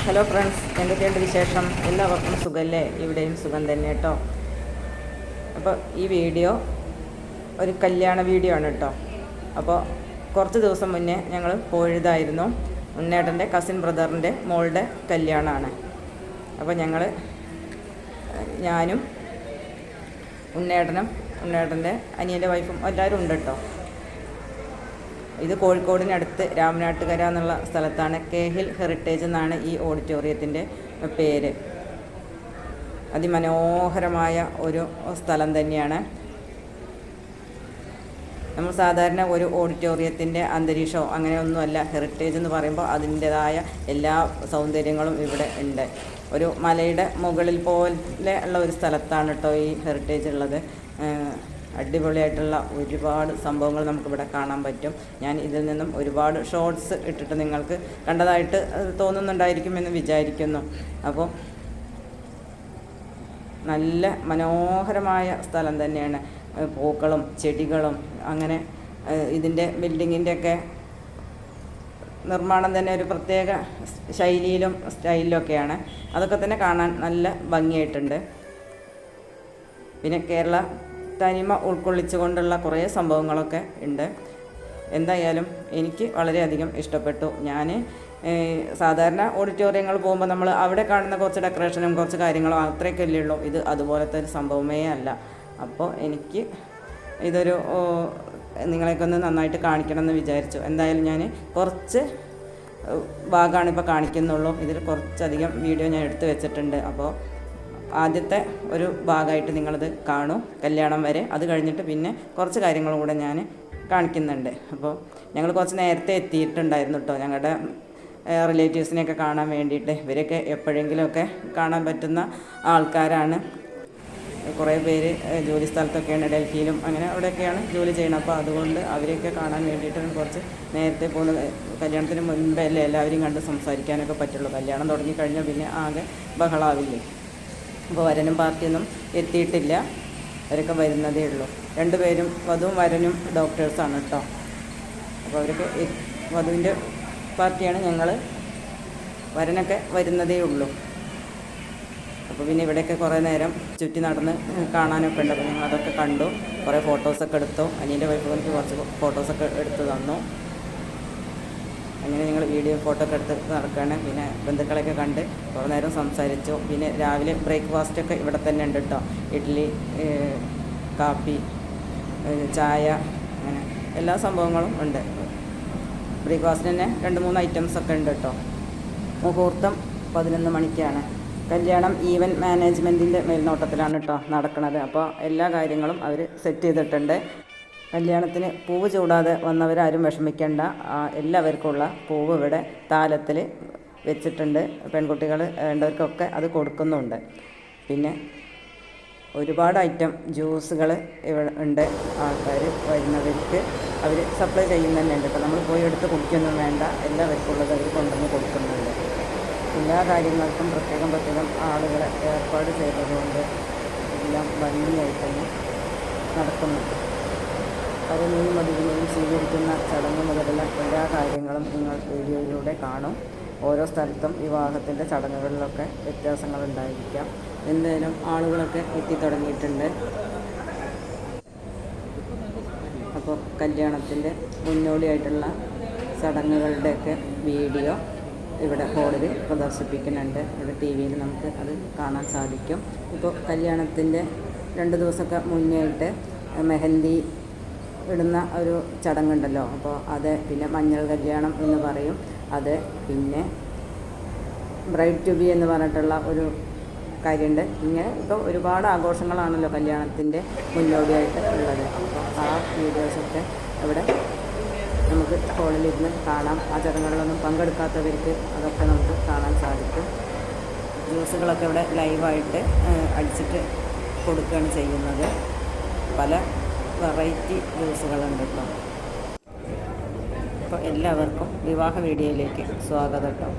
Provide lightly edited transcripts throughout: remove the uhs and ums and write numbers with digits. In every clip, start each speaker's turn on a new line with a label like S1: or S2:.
S1: Hello friends, എന്തൊക്കെയുണ്ട് വിശേഷം? എല്ലാവർക്കും സുഖമല്ലേ? ഇവിടെയും സുഖം തന്നെ കേട്ടോ. അപ്പോൾ ഈ വീഡിയോ ഒരു കല്യാണ വീഡിയോ ആണ് കേട്ടോ. അപ്പോൾ കുറച്ച് ദിവസം മുന്നേ ഞങ്ങൾ പോയതായിരുന്നു. ഉണ്ണേട്ടൻ്റെ കസിൻ ബ്രദറിൻ്റെ മോളുടെ കല്യാണമാണ്. അപ്പോൾ ഞാനും ഉണ്ണേട്ടൻ്റെ അനിയൻ്റെ വൈഫും എല്ലാവരും ഉണ്ട് കേട്ടോ. ഇത് കോഴിക്കോടിനടുത്ത് രാമനാട്ടുകര എന്നുള്ള സ്ഥലത്താണ്. കേഹിൽ ഹെറിറ്റേജ് എന്നാണ് ഈ ഓഡിറ്റോറിയത്തിൻ്റെ പേര്. അതിമനോഹരമായ ഒരു സ്ഥലം തന്നെയാണ്. നമ്മൾ സാധാരണ ഒരു ഓഡിറ്റോറിയത്തിൻ്റെ അന്തരീക്ഷമോ അങ്ങനെയൊന്നുമല്ല. ഹെറിറ്റേജ് എന്ന് പറയുമ്പോൾ അതിൻ്റേതായ എല്ലാ സൗന്ദര്യങ്ങളും ഇവിടെ ഉണ്ട്. ഒരു മലയുടെ മുകളിൽ പോലെ ഉള്ള ഒരു സ്ഥലത്താണ് കേട്ടോ ഈ ഹെറിറ്റേജ് ഉള്ളത്. അടിപൊളിയായിട്ടുള്ള ഒരുപാട് സംഭവങ്ങൾ നമുക്കിവിടെ കാണാൻ പറ്റും. ഞാൻ ഇതിൽ നിന്നും ഒരുപാട് ഷോർട്സ് ഇട്ടിട്ട് നിങ്ങൾക്ക് കണ്ടതായിട്ട് തോന്നുന്നുണ്ടായിരിക്കുമെന്ന് വിചാരിക്കുന്നു. അപ്പോൾ നല്ല മനോഹരമായ സ്ഥലം തന്നെയാണ്. പൂക്കളും ചെടികളും അങ്ങനെ ഇതിൻ്റെ ബിൽഡിങ്ങിൻ്റെയൊക്കെ നിർമ്മാണം തന്നെ ഒരു പ്രത്യേക ശൈലിയിലും സ്റ്റൈലിലൊക്കെയാണ്. അതൊക്കെ തന്നെ കാണാൻ നല്ല ഭംഗിയായിട്ടുണ്ട്. പിന്നെ കേരള തനിമ ഉൾക്കൊള്ളിച്ചുകൊണ്ടുള്ള കുറേ സംഭവങ്ങളൊക്കെ ഉണ്ട്. എന്തായാലും എനിക്ക് വളരെയധികം ഇഷ്ടപ്പെട്ടു. ഞാൻ സാധാരണ ഓഡിറ്റോറിയങ്ങൾ പോകുമ്പോൾ നമ്മൾ അവിടെ കാണുന്ന കുറച്ച് ഡെക്കറേഷനും കുറച്ച് കാര്യങ്ങളും അത്രയൊക്കെയല്ലേ ഉള്ളൂ. ഇത് അതുപോലത്തെ ഒരു സംഭവമേ അല്ല. അപ്പോൾ എനിക്ക് ഇതൊരു നിങ്ങളെയൊക്കെ ഒന്ന് നന്നായിട്ട് കാണിക്കണം എന്ന് വിചാരിച്ചു. എന്തായാലും ഞാൻ കുറച്ച് ഭാഗമാണ് ഇപ്പോൾ കാണിക്കുന്നുള്ളൂ. ഇതിൽ കുറച്ചധികം വീഡിയോ ഞാൻ എടുത്തു വെച്ചിട്ടുണ്ട്. അപ്പോൾ ആദ്യത്തെ ഒരു ഭാഗമായിട്ട് നിങ്ങളത് കാണും കല്യാണം വരെ. അത് കഴിഞ്ഞിട്ട് പിന്നെ കുറച്ച് കാര്യങ്ങളും കൂടെ ഞാൻ കാണിക്കുന്നുണ്ട്. അപ്പോൾ ഞങ്ങൾ കുറച്ച് നേരത്തെ എത്തിയിട്ടുണ്ടായിരുന്നു കേട്ടോ, ഞങ്ങളുടെ റിലേറ്റീവ്സിനെയൊക്കെ കാണാൻ വേണ്ടിയിട്ട്. ഇവരൊക്കെ എപ്പോഴെങ്കിലുമൊക്കെ കാണാൻ പറ്റുന്ന ആൾക്കാരാണ്. കുറേ പേര് ജോലി സ്ഥലത്തൊക്കെയാണ്, ഡൽഹിയിലും അങ്ങനെ അവിടെയൊക്കെയാണ് ജോലി ചെയ്യണം. അപ്പോൾ അതുകൊണ്ട് അവരെയൊക്കെ കാണാൻ വേണ്ടിയിട്ടാണ് കുറച്ച് നേരത്തെ പോകുന്നത്. കല്യാണത്തിന് മുൻപല്ലേ എല്ലാവരെയും കണ്ട് സംസാരിക്കാനൊക്കെ പറ്റുള്ളൂ. കല്യാണം തുടങ്ങിക്കഴിഞ്ഞാൽ പിന്നെ ആകെ ബഹളാവില്ലേ. അപ്പോൾ വരനും പാർട്ടിയൊന്നും എത്തിയിട്ടില്ല, അവരൊക്കെ വരുന്നതേ ഉള്ളൂ. രണ്ടുപേരും വധുവും വരനും ഡോക്ടേഴ്സാണ് കേട്ടോ. അപ്പോൾ അവരൊക്കെ വധുവിൻ്റെ പാർട്ടിയാണ്. ഞങ്ങൾ വരനൊക്കെ വരുന്നതേ ഉള്ളൂ. അപ്പോൾ പിന്നെ ഇവിടെയൊക്കെ കുറേ നേരം ചുറ്റി നടന്ന് കാണാനൊക്കെ ഉണ്ട്. അപ്പോൾ ഞങ്ങളതൊക്കെ കണ്ടു, കുറേ ഫോട്ടോസൊക്കെ എടുത്തു. അനിയൻ്റെ വൈഫ് എനിക്ക് കുറച്ച് ഫോട്ടോസൊക്കെ എടുത്ത് തന്നു. അങ്ങനെ ഞങ്ങൾ വീഡിയോ ഫോട്ടോ ഒക്കെ എടുത്ത് നടക്കുകയാണ്. പിന്നെ ബന്ധുക്കളൊക്കെ കണ്ട് കുറേ നേരം സംസാരിച്ചു. പിന്നെ രാവിലെ ബ്രേക്ക്ഫാസ്റ്റൊക്കെ ഇവിടെ തന്നെ ഉണ്ട് കേട്ടോ. ഇഡ്ഡലി, കാപ്പി, ചായ, അങ്ങനെ എല്ലാ സംഭവങ്ങളും ഉണ്ട്. ബ്രേക്ക്ഫാസ്റ്റിന് തന്നെ 2-3 ഐറ്റംസൊക്കെ ഉണ്ട് കേട്ടോ. മുഹൂർത്തം 11 മണിക്കാണ്. കല്യാണം ഈവൻറ്റ് മാനേജ്മെൻറ്റിൻ്റെ മേൽനോട്ടത്തിലാണ് കേട്ടോ നടക്കുന്നത്. അപ്പോൾ എല്ലാ കാര്യങ്ങളും അവർ സെറ്റ് ചെയ്തിട്ടുണ്ട്. കല്യാണത്തിന് പൂവ് ചൂടാതെ വന്നവരാരും വിഷമിക്കേണ്ട. എല്ലാവർക്കുമുള്ള പൂവ് ഇവിടെ താലത്തിൽ വെച്ചിട്ടുണ്ട്. പെൺകുട്ടികൾ വേണ്ടവർക്കൊക്കെ അത് കൊടുക്കുന്നുണ്ട്. പിന്നെ ഒരുപാട് ഐറ്റം ജ്യൂസുകൾ ഇവിടെ ഉണ്ട്. ആൾക്കാർ വരുന്നവർക്ക് അവർ സപ്ലൈ ചെയ്യുന്നുണ്ട് കേട്ടോ. നമ്മൾ പോയി എടുത്ത് കുടിക്കൊന്നും വേണ്ട, എല്ലാവർക്കും ഉള്ളത് അവർ കൊണ്ടുവന്ന് കൊടുക്കുന്നുണ്ട്. എല്ലാ കാര്യങ്ങൾക്കും പ്രത്യേകം ആളുകളെ ഏർപ്പാട് ചെയ്തതുകൊണ്ട് എല്ലാം ഭംഗിയായിട്ട് തന്നെ നടക്കുന്നുണ്ട്. വരനെയും വധുവിനെയും സ്വീകരിക്കുന്ന ചടങ്ങ് മുതലുള്ള എല്ലാ കാര്യങ്ങളും നിങ്ങൾ വീഡിയോയിലൂടെ കാണും. ഓരോ സ്ഥലത്തും വിവാഹത്തിൻ്റെ ചടങ്ങുകളിലൊക്കെ വ്യത്യാസങ്ങളുണ്ടായിരിക്കാം. എന്തായാലും ആളുകളൊക്കെ എത്തിത്തുടങ്ങിയിട്ടുണ്ട്. അപ്പോൾ കല്യാണത്തിൻ്റെ മുന്നോടിയായിട്ടുള്ള ചടങ്ങുകളുടെയൊക്കെ വീഡിയോ ഇവിടെ ഹോളിൽ പ്രദർശിപ്പിക്കുന്നുണ്ട്. ഇവിടെ TV-യിൽ നമുക്ക് അത് കാണാൻ സാധിക്കും. ഇപ്പോൾ കല്യാണത്തിൻ്റെ 2 ദിവസമൊക്കെ മുന്നേ ആയിട്ട് മെഹന്തി ഇടുന്ന ഒരു ചടങ്ങുണ്ടല്ലോ. അപ്പോൾ അത്, പിന്നെ മഞ്ഞൾ കല്യാണം എന്ന് പറയും അത്, പിന്നെ ബ്രൈഡ് ടു ബി എന്ന് പറഞ്ഞിട്ടുള്ള ഒരു കാര്യമുണ്ട്. ഇങ്ങനെ ഇപ്പോൾ ഒരുപാട് ആഘോഷങ്ങളാണല്ലോ കല്യാണത്തിൻ്റെ മുന്നോടിയായിട്ട് ഉള്ളത്. അപ്പോൾ ആ വീഡിയോസൊക്കെ ഇവിടെ നമുക്ക് ഹോളിലിരുന്ന് കാണാം. ആ ചടങ്ങുകളിലൊന്നും പങ്കെടുക്കാത്തവർക്ക് അതൊക്കെ നമുക്ക് കാണാൻ സാധിക്കും. ജ്യൂസുകളൊക്കെ ഇവിടെ ലൈവായിട്ട് അടിച്ചിട്ട് കൊടുക്കുകയാണ് ചെയ്യുന്നത്. പല വെറൈറ്റി ജ്യൂസുകളുണ്ട് കേട്ടോ. അപ്പോൾ എല്ലാവർക്കും വിവാഹ വീഡിയോയിലേക്ക് സ്വാഗതം കേട്ടോ.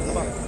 S2: Come on.